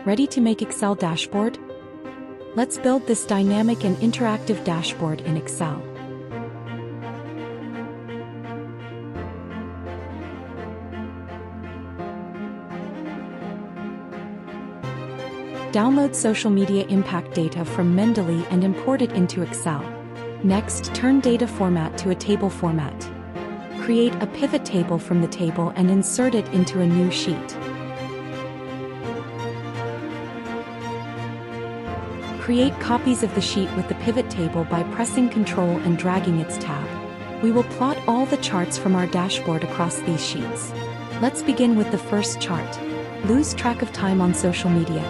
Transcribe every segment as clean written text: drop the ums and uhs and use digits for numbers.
Ready to make Excel dashboard? Let's build this dynamic and interactive dashboard in Excel. Download social media impact data from Mendeley and import it into Excel. Next, turn data format to a table format. Create a pivot table from the table and insert it into a new sheet. Create copies of the sheet with the pivot table by pressing Ctrl and dragging its tab. We will plot all the charts from our dashboard across these sheets. Let's begin with the first chart. Lose track of time on social media.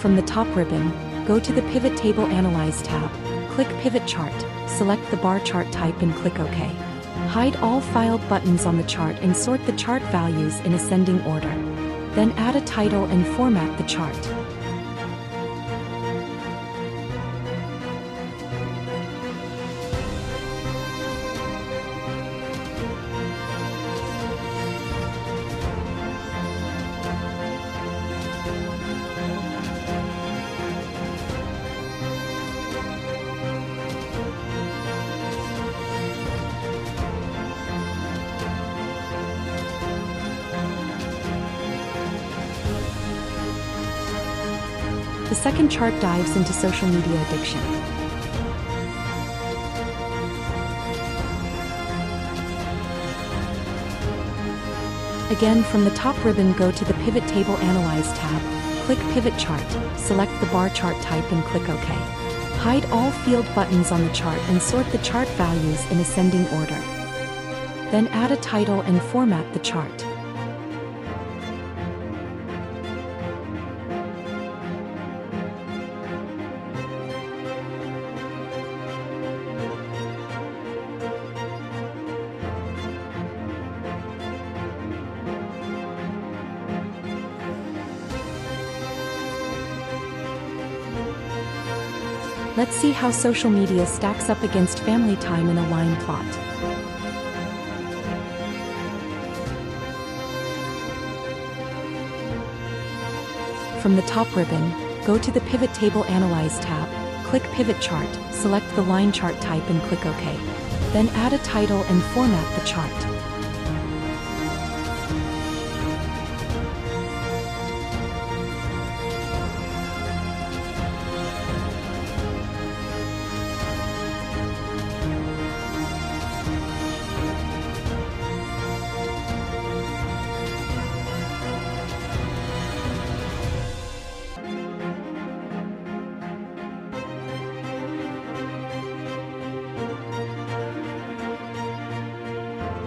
From the top ribbon, go to the Pivot Table Analyze tab, click Pivot Chart, select the bar chart type and click OK. Hide all filed buttons on the chart and sort the chart values in ascending order. Then add a title and format the chart. The second chart dives into social media addiction. Again, from the top ribbon, go to the Pivot Table Analyze tab, click Pivot Chart, select the bar chart type and click OK. Hide all field buttons on the chart and sort the chart values in ascending order. Then add a title and format the chart. Let's see how social media stacks up against family time in a line plot. From the top ribbon, go to the Pivot Table Analyze tab, click Pivot Chart, select the line chart type and click OK. Then add a title and format the chart.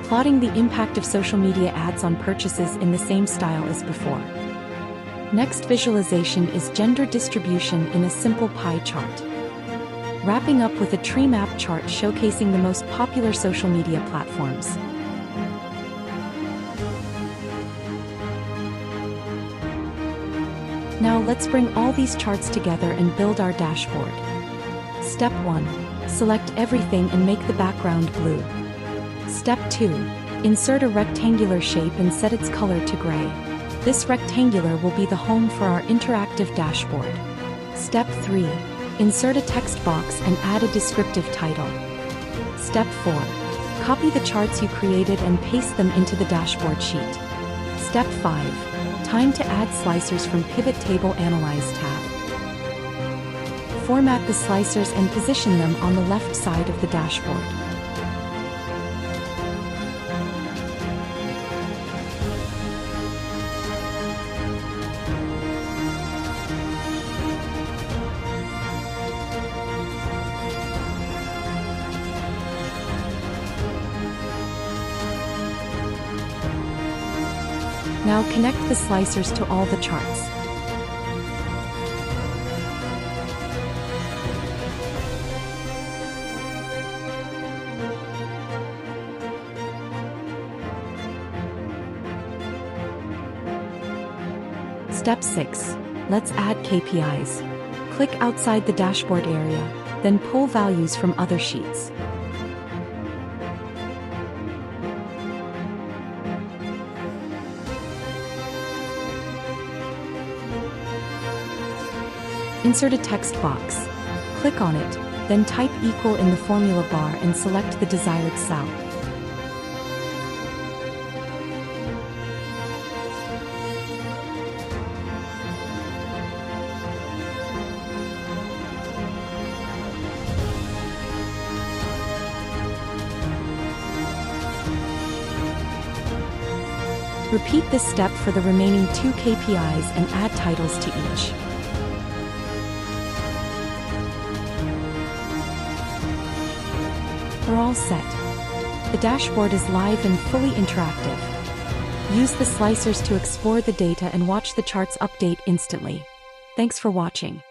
Plotting the impact of social media ads on purchases in the same style as before. Next visualization is gender distribution in a simple pie chart. Wrapping up with a tree map chart showcasing the most popular social media platforms. Now let's bring all these charts together and build our dashboard. Step 1. Select everything and make the background blue. Step 2. Insert a rectangular shape and set its color to gray. This rectangular will be the home for our interactive dashboard. Step 3. Insert a text box and add a descriptive title. Step 4. Copy the charts you created and paste them into the dashboard sheet. Step 5. Time to add slicers from Pivot Table Analyze tab. Format the slicers and position them on the left side of the dashboard. Now connect the slicers to all the charts. Step 6. Let's add KPIs. Click outside the dashboard area, then pull values from other sheets. Insert a text box. Click on it, then type equal in the formula bar and select the desired cell. Repeat this step for the remaining 2 KPIs and add titles to each. We're all set. The dashboard is live and fully interactive. Use the slicers to explore the data and watch the charts update instantly. Thanks for watching.